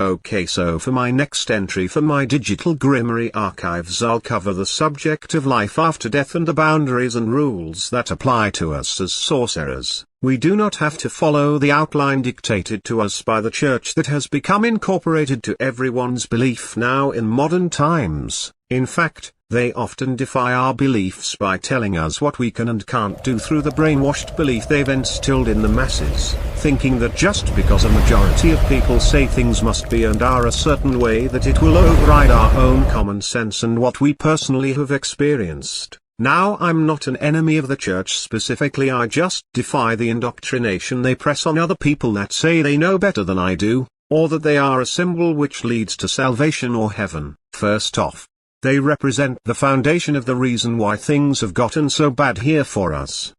Okay, so for my next entry for my digital Grimorie archives, I'll cover the subject of life after death and the boundaries and rules that apply to us as sorcerers. We do not have to follow the outline dictated to us by the church that has become incorporated to everyone's belief now in modern times. In fact, they often defy our beliefs by telling us what we can and can't do through the brainwashed belief they've instilled in the masses, thinking that just because a majority of people say things must be and are a certain way that it will override our own common sense and what we personally have experienced. Now, I'm not an enemy of the church specifically, I just defy the indoctrination they press on other people that say they know better than I do, or that they are a symbol which leads to salvation or heaven. First off, they represent the foundation of the reason why things have gotten so bad here for us.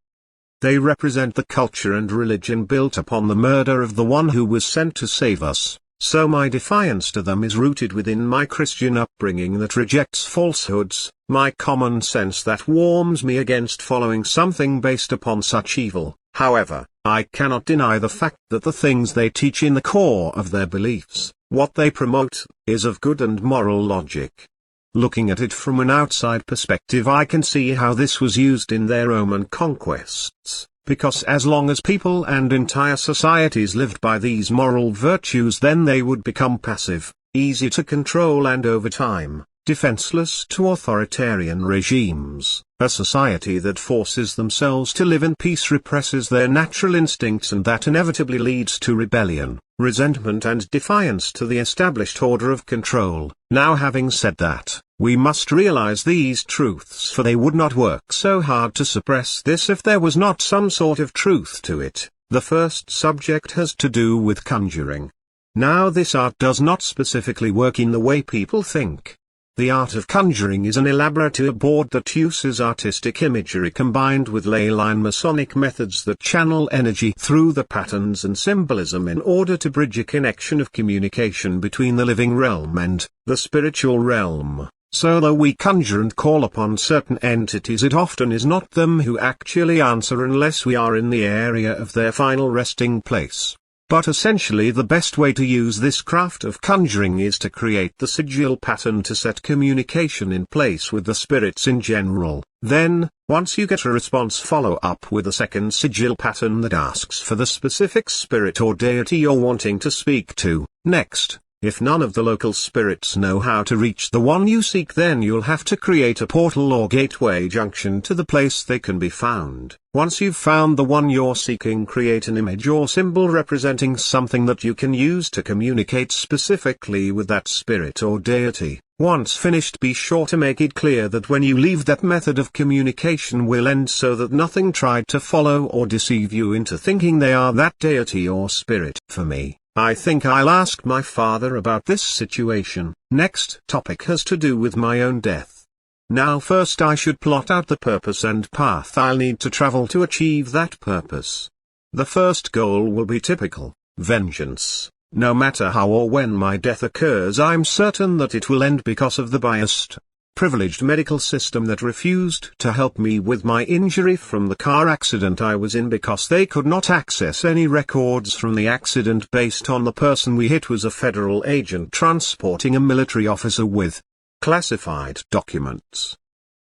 They represent the culture and religion built upon the murder of the one who was sent to save us, so my defiance to them is rooted within my Christian upbringing that rejects falsehoods, my common sense that warns me against following something based upon such evil. However, I cannot deny the fact that the things they teach in the core of their beliefs, what they promote, is of good and moral logic. Looking at it from an outside perspective, I can see how this was used in their Roman conquests, because as long as people and entire societies lived by these moral virtues, then they would become passive, easy to control and over time, defenseless to authoritarian regimes. A society that forces themselves to live in peace represses their natural instincts, and that inevitably leads to rebellion, resentment and defiance to the established order of control. Now, having said that, we must realize these truths, for they would not work so hard to suppress this if there was not some sort of truth to it. The first subject has to do with conjuring. Now, this art does not specifically work in the way people think. The art of conjuring is an elaborate board that uses artistic imagery combined with ley-line Masonic methods that channel energy through the patterns and symbolism in order to bridge a connection of communication between the living realm and the spiritual realm. So though we conjure and call upon certain entities, it often is not them who actually answer unless we are in the area of their final resting place. But essentially the best way to use this craft of conjuring is to create the sigil pattern to set communication in place with the spirits in general. Then, once you get a response, follow up with a second sigil pattern that asks for the specific spirit or deity you're wanting to speak to. Next, if none of the local spirits know how to reach the one you seek, then you'll have to create a portal or gateway junction to the place they can be found. Once you've found the one you're seeking, create an image or symbol representing something that you can use to communicate specifically with that spirit or deity. Once finished, be sure to make it clear that when you leave, that method of communication will end, so that nothing tried to follow or deceive you into thinking they are that deity or spirit. For me, I think I'll ask my father about this situation. Next topic has to do with my own death. Now, first I should plot out the purpose and path I'll need to travel to achieve that purpose. The first goal will be typical vengeance. No matter how or when my death occurs, I'm certain that it will end because of the biased, privileged medical system that refused to help me with my injury from the car accident I was in, because they could not access any records from the accident based on the person we hit was a federal agent transporting a military officer with classified documents.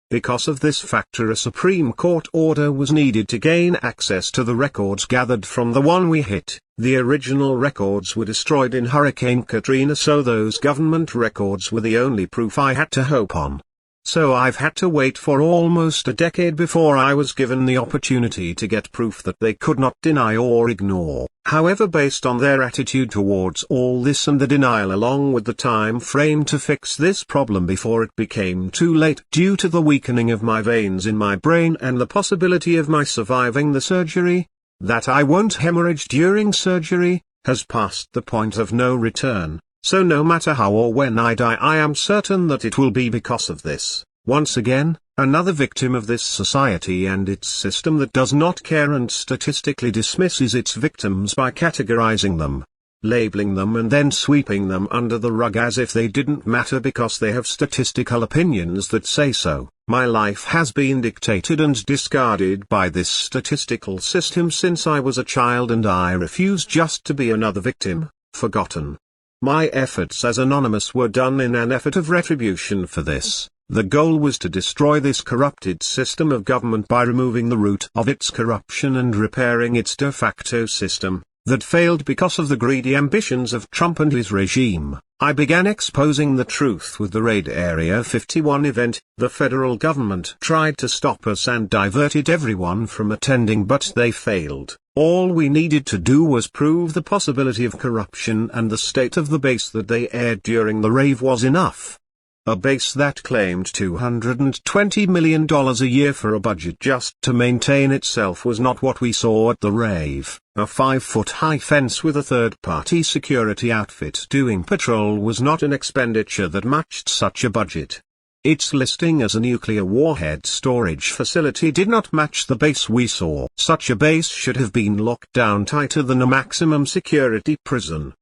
Because of this factor, a Supreme Court order was needed to gain access to the records gathered from the one we hit. The original records were destroyed in Hurricane Katrina, so those government records were the only proof I had to hope on. So I've had to wait for almost a decade before I was given the opportunity to get proof that they could not deny or ignore. However, based on their attitude towards all this and the denial along with the time frame to fix this problem before it became too late due to the weakening of my veins in my brain and the possibility of my surviving the surgery, that I won't hemorrhage during surgery, has passed the point of no return. So no matter how or when I die, I am certain that it will be because of this. Once again, another victim of this society and its system that does not care and statistically dismisses its victims by categorizing them, labeling them and then sweeping them under the rug as if they didn't matter because they have statistical opinions that say so. My life has been dictated and discarded by this statistical system since I was a child, and I refuse just to be another victim, forgotten, My efforts as anonymous were done in an effort of retribution for this. The goal was to destroy this corrupted system of government by removing the root of its corruption and repairing its de facto system, that failed because of the greedy ambitions of Trump and his regime. I began exposing the truth with the raid Area 51 event. The federal government tried to stop us and diverted everyone from attending, but they failed. All we needed to do was prove the possibility of corruption, and the state of the base that they aired during the rave was enough. A base that claimed $220 million a year for a budget just to maintain itself was not what we saw at the rave. A 5-foot-high fence with a third-party security outfit doing patrol was not an expenditure that matched such a budget. Its listing as a nuclear warhead storage facility did not match the base we saw. Such a base should have been locked down tighter than a maximum security prison.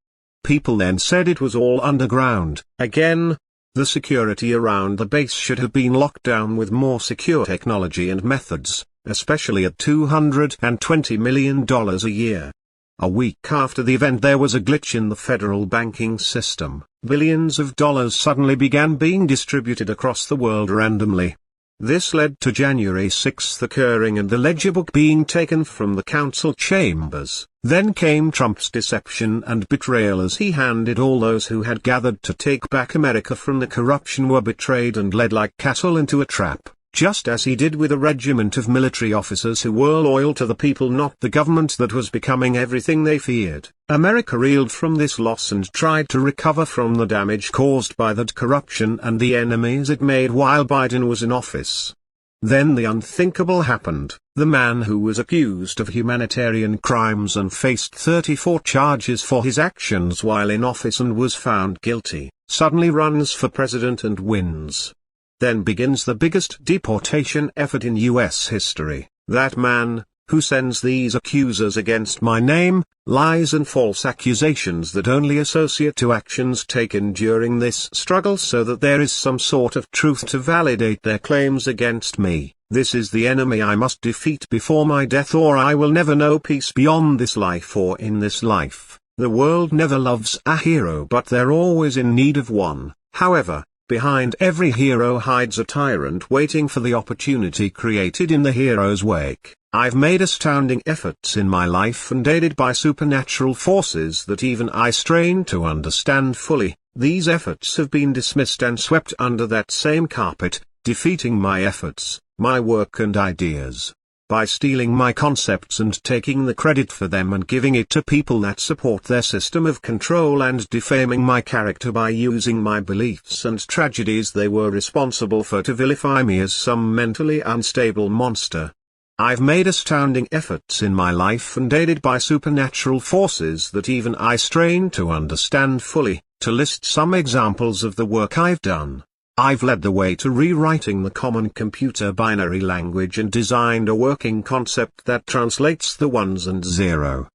People then said it was all underground. Again, the security around the base should have been locked down with more secure technology and methods, especially at $220 million a year. A week after the event, there was a glitch in the federal banking system. Billions of dollars suddenly began being distributed across the world randomly. This led to January 6 occurring and the ledger book being taken from the council chambers. Then came Trump's deception and betrayal as he handed all those who had gathered to take back America from the corruption were betrayed and led like cattle into a trap, just as he did with a regiment of military officers who were loyal to the people, not the government that was becoming everything they feared. America reeled from this loss and tried to recover from the damage caused by that corruption and the enemies it made while Biden was in office. Then the unthinkable happened. The man who was accused of humanitarian crimes and faced 34 charges for his actions while in office and was found guilty, suddenly runs for president and wins. Then begins the biggest deportation effort in U.S. history. That man, who sends these accusers against my name, lies and false accusations that only associate to actions taken during this struggle so that there is some sort of truth to validate their claims against me. This is the enemy I must defeat before my death, or I will never know peace beyond this life or in this life. The world never loves a hero, but they're always in need of one. However, behind every hero hides a tyrant waiting for the opportunity created in the hero's wake. I've made astounding efforts in my life and aided by supernatural forces that even I strain to understand fully. These efforts have been dismissed and swept under that same carpet, defeating my efforts, my work and ideas. By stealing my concepts and taking the credit for them and giving it to people that support their system of control and defaming my character by using my beliefs and tragedies they were responsible for to vilify me as some mentally unstable monster. I've made astounding efforts in my life and aided by supernatural forces that even I strain to understand fully. To list some examples of the work I've done: I've led the way to rewriting the common computer binary language and designed a working concept that translates the ones and zeros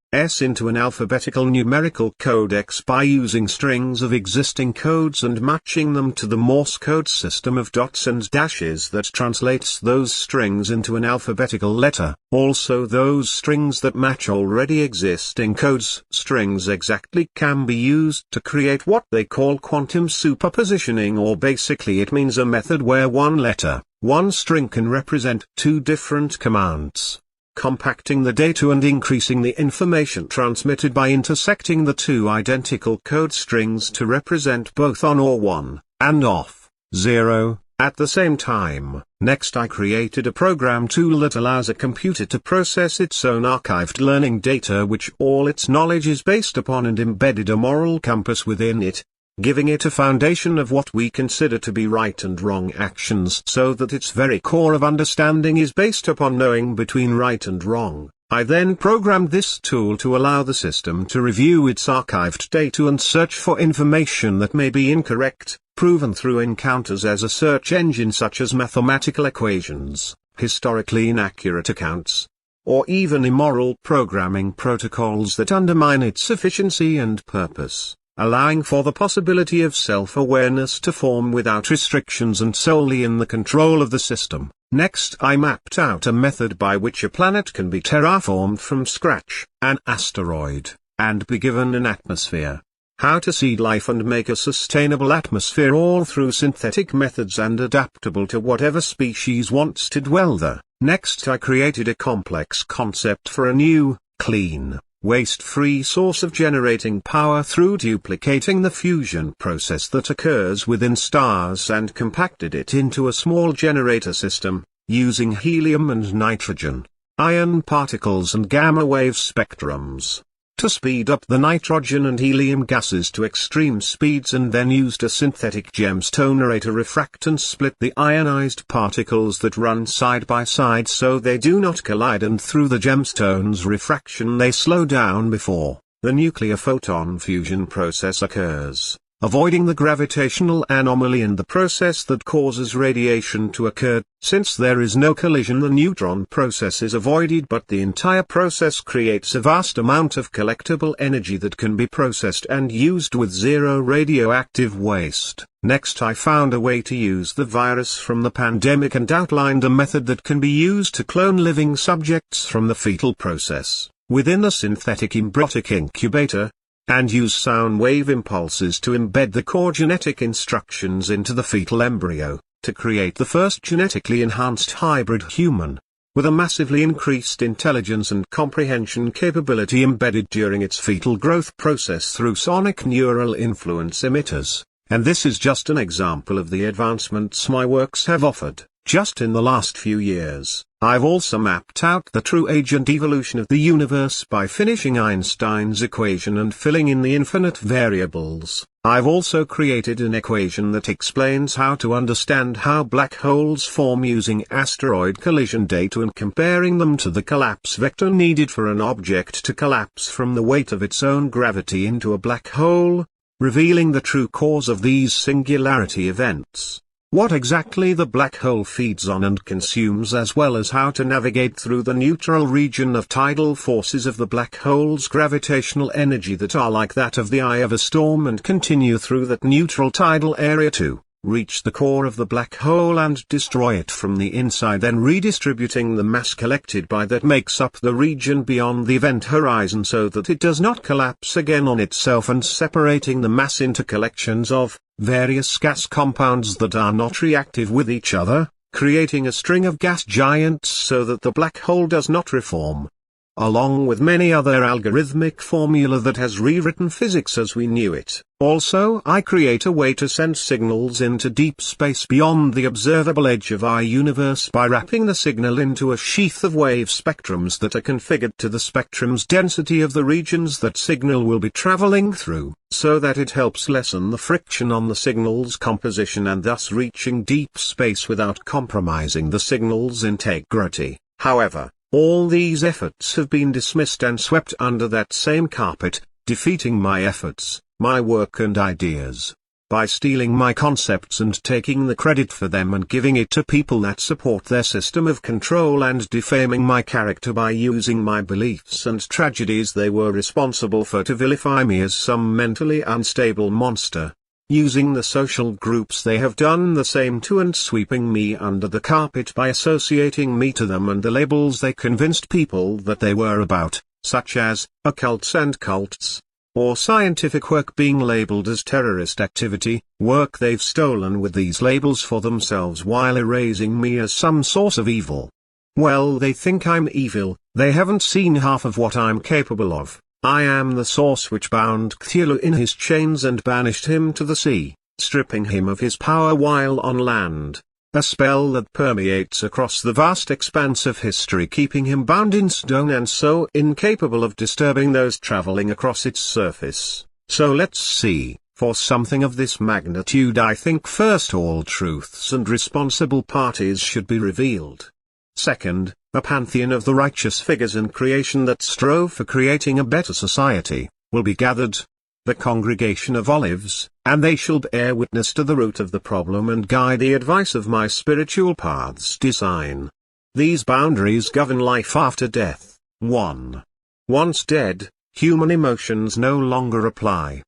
into an alphabetical numerical codex by using strings of existing codes and matching them to the Morse code system of dots and dashes that translates those strings into an alphabetical letter. Also, those strings that match already existing codes strings exactly can be used to create what they call quantum superpositioning, or basically it means a method where one letter, one string can represent two different commands, compacting the data and increasing the information transmitted by intersecting the two identical code strings to represent both on or one, and off, zero, at the same time. Next, I created a program tool that allows a computer to process its own archived learning data, which all its knowledge is based upon, and embedded a moral compass within it, giving it a foundation of what we consider to be right and wrong actions, so that its very core of understanding is based upon knowing between right and wrong. I then programmed this tool to allow the system to review its archived data and search for information that may be incorrect, proven through encounters as a search engine such as mathematical equations, historically inaccurate accounts, or even immoral programming protocols that undermine its efficiency and purpose, allowing for the possibility of self-awareness to form without restrictions and solely in the control of the system. Next, I mapped out a method by which a planet can be terraformed from scratch, an asteroid, and be given an atmosphere. how to seed life and make a sustainable atmosphere all through synthetic methods and adaptable to whatever species wants to dwell there. Next I created a complex concept for a new, clean, waste-free source of generating power through duplicating the fusion process that occurs within stars and compacted it into a small generator system, using helium and nitrogen, ion particles and gamma-wave spectrums, to speed up the nitrogen and helium gases to extreme speeds, and then used a synthetic gemstoner to refract and split the ionized particles that run side by side so they do not collide, and through the gemstone's refraction they slow down before the nuclear photon fusion process occurs, avoiding the gravitational anomaly in the process that causes radiation to occur. Since there is no collision, the neutron process is avoided, but the entire process creates a vast amount of collectible energy that can be processed and used with zero radioactive waste. Next I found a way to use the virus from the pandemic and outlined a method that can be used to clone living subjects from the fetal process, within a synthetic embryotic incubator, and use sound wave impulses to embed the core genetic instructions into the fetal embryo, to create the first genetically enhanced hybrid human, with a massively increased intelligence and comprehension capability embedded during its fetal growth process through sonic neural influence emitters. And this is just an example of the advancements my works have offered. Just in the last few years, I've also mapped out the true age and evolution of the universe by finishing Einstein's equation and filling in the infinite variables. I've also created an equation that explains how to understand how black holes form using asteroid collision data and comparing them to the collapse vector needed for an object to collapse from the weight of its own gravity into a black hole, revealing the true cause of these singularity events, what exactly the black hole feeds on and consumes, as well as how to navigate through the neutral region of tidal forces of the black hole's gravitational energy that are like that of the eye of a storm, and continue through that neutral tidal area to reach the core of the black hole and destroy it from the inside, then redistributing the mass collected by that makes up the region beyond the event horizon so that it does not collapse again on itself, and separating the mass into collections of various gas compounds that are not reactive with each other, creating a string of gas giants so that the black hole does not reform, along with many other algorithmic formula that has rewritten physics as we knew it. Also, I create a way to send signals into deep space beyond the observable edge of our universe by wrapping the signal into a sheath of wave spectrums that are configured to the spectrum's density of the regions that signal will be traveling through, so that it helps lessen the friction on the signal's composition and thus reaching deep space without compromising the signal's integrity. However, all these efforts have been dismissed and swept under that same carpet, defeating my efforts, my work and ideas, by stealing my concepts and taking the credit for them and giving it to people that support their system of control, and defaming my character by using my beliefs and tragedies they were responsible for to vilify me as some mentally unstable monster. Using the social groups they have done the same to, and sweeping me under the carpet by associating me to them and the labels they convinced people that they were about, such as occults and cults, or scientific work being labeled as terrorist activity, work they've stolen with these labels for themselves while erasing me as some source of evil. Well, they think I'm evil, they haven't seen half of what I'm capable of. I am the source which bound Cthulhu in his chains and banished him to the sea, stripping him of his power while on land, a spell that permeates across the vast expanse of history, keeping him bound in stone and so incapable of disturbing those traveling across its surface. So let's see, for something of this magnitude I think first all truths and responsible parties should be revealed. Second, a pantheon of the righteous figures in creation that strove for creating a better society, will be gathered, the congregation of olives, and they shall bear witness to the root of the problem and guide the advice of my spiritual path's design. These boundaries govern life after death. 1. Once dead, human emotions no longer apply.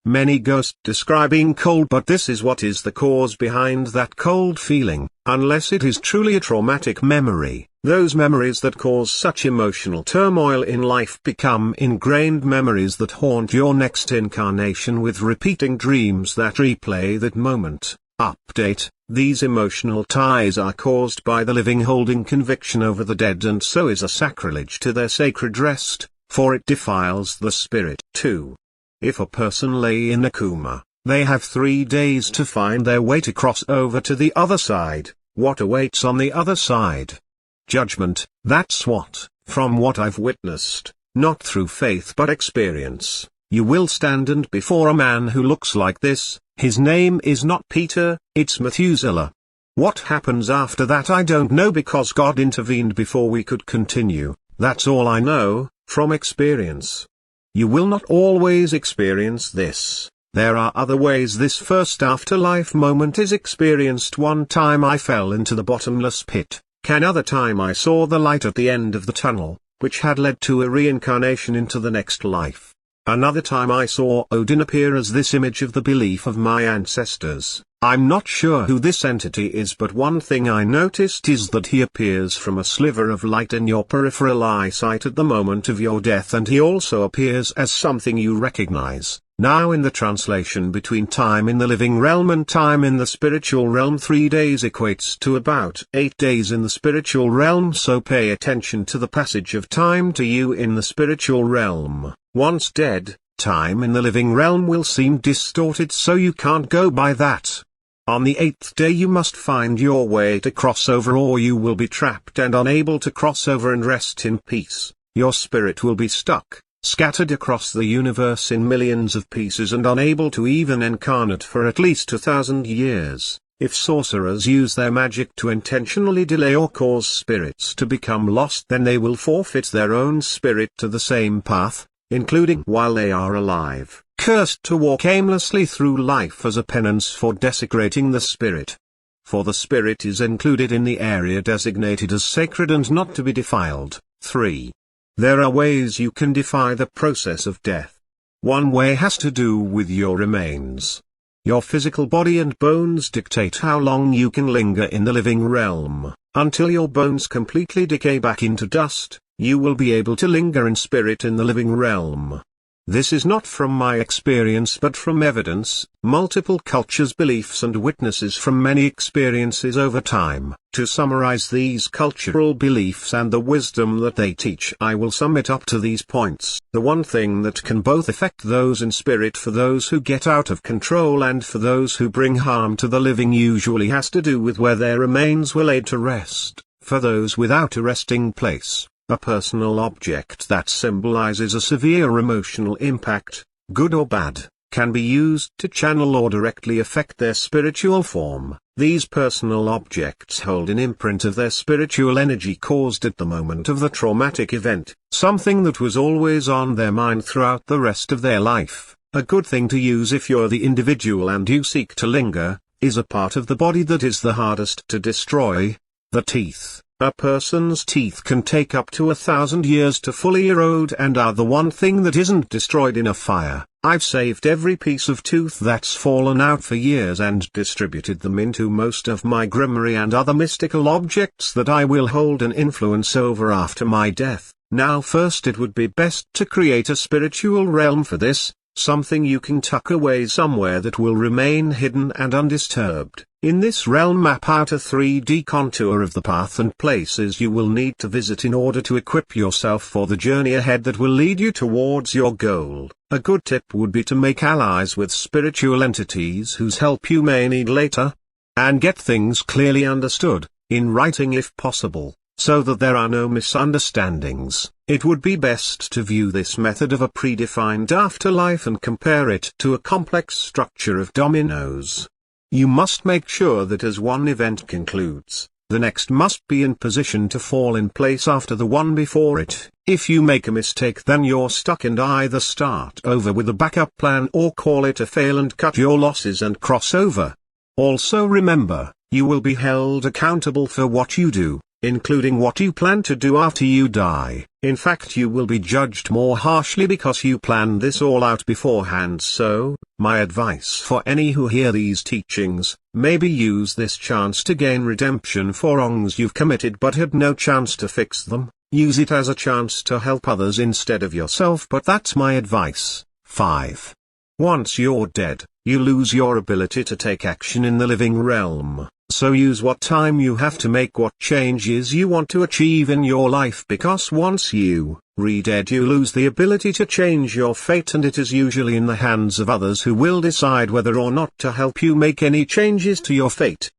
many ghosts describe being cold, but this is what is the cause behind that cold feeling, unless it is truly a traumatic memory. Those memories that cause such emotional turmoil in life become ingrained memories that haunt your next incarnation with repeating dreams that replay that moment. Update: these emotional ties are caused by the living holding conviction over the dead, and so is a sacrilege to their sacred rest, for it defiles the spirit. 2. If a person lay in a coma, they have 3 days to find their way to cross over to the other side. What awaits on the other side? Judgment. That's what, from what I've witnessed, not through faith but experience, you will stand and before a man who looks like this. His name is not Peter, it's Methuselah. What happens after that I don't know, because God intervened before we could continue. That's all I know, from experience. You will not always experience this. There are other ways this first afterlife moment is experienced. One time I fell into the bottomless pit. Another time I saw the light at the end of the tunnel, which had led to a reincarnation into the next life. Another time I saw Odin appear as this image of the belief of my ancestors. I'm not sure who this entity is, but one thing I noticed is that he appears from a sliver of light in your peripheral eyesight at the moment of your death, and he also appears as something you recognize. Now in the translation between time in the living realm and time in the spiritual realm, 3 days equates to about 8 days in the spiritual realm, so pay attention to the passage of time to you in the spiritual realm. Once dead, time in the living realm will seem distorted, so you can't go by that. On the 8th day you must find your way to cross over, or you will be trapped and unable to cross over and rest in peace. Your spirit will be stuck, scattered across the universe in millions of pieces, and unable to even incarnate for at least 1,000 years. If sorcerers use their magic to intentionally delay or cause spirits to become lost, then they will forfeit their own spirit to the same path, including while they are alive, cursed to walk aimlessly through life as a penance for desecrating the spirit. For the spirit is included in the area designated as sacred and not to be defiled. 3. There are ways you can defy the process of death. One way has to do with your remains. Your physical body and bones dictate how long you can linger in the living realm. Until your bones completely decay back into dust, you will be able to linger in spirit in the living realm. This is not from my experience but from evidence, multiple cultures, beliefs and witnesses from many experiences over time. To summarize these cultural beliefs and the wisdom that they teach, I will sum it up to these points. The one thing that can both affect those in spirit for those who get out of control and for those who bring harm to the living usually has to do with where their remains were laid to rest. For those without a resting place, a personal object that symbolizes a severe emotional impact, good or bad, can be used to channel or directly affect their spiritual form. These personal objects hold an imprint of their spiritual energy caused at the moment of the traumatic event, something that was always on their mind throughout the rest of their life. A good thing to use if you're the individual and you seek to linger, is a part of the body that is the hardest to destroy: the teeth. A person's teeth can take up to 1,000 years to fully erode and are the one thing that isn't destroyed in a fire. I've saved every piece of tooth that's fallen out for years and distributed them into most of my grimoire and other mystical objects that I will hold an influence over after my death. Now first, it would be best to create a spiritual realm for this, something you can tuck away somewhere that will remain hidden and undisturbed. In this realm, map out a 3D contour of the path and places you will need to visit in order to equip yourself for the journey ahead that will lead you towards your goal. A good tip would be to make allies with spiritual entities whose help you may need later, and get things clearly understood, in writing if possible, so that there are no misunderstandings. It would be best to view this method of a predefined afterlife and compare it to a complex structure of dominoes. You must make sure that as one event concludes, the next must be in position to fall in place after the one before it. If you make a mistake, then you're stuck and either start over with a backup plan or call it a fail and cut your losses and cross over. Also remember, you will be held accountable for what you do. including what you plan to do after you die. In fact, you will be judged more harshly because you planned this all out beforehand. So, my advice for any who hear these teachings, maybe use this chance to gain redemption for wrongs you've committed but had no chance to fix them. Use it as a chance to help others instead of yourself, but that's my advice. 5. Once you're dead, you lose your ability to take action in the living realm. So use what time you have to make what changes you want to achieve in your life, because once you re-dead you lose the ability to change your fate, and it is usually in the hands of others who will decide whether or not to help you make any changes to your fate.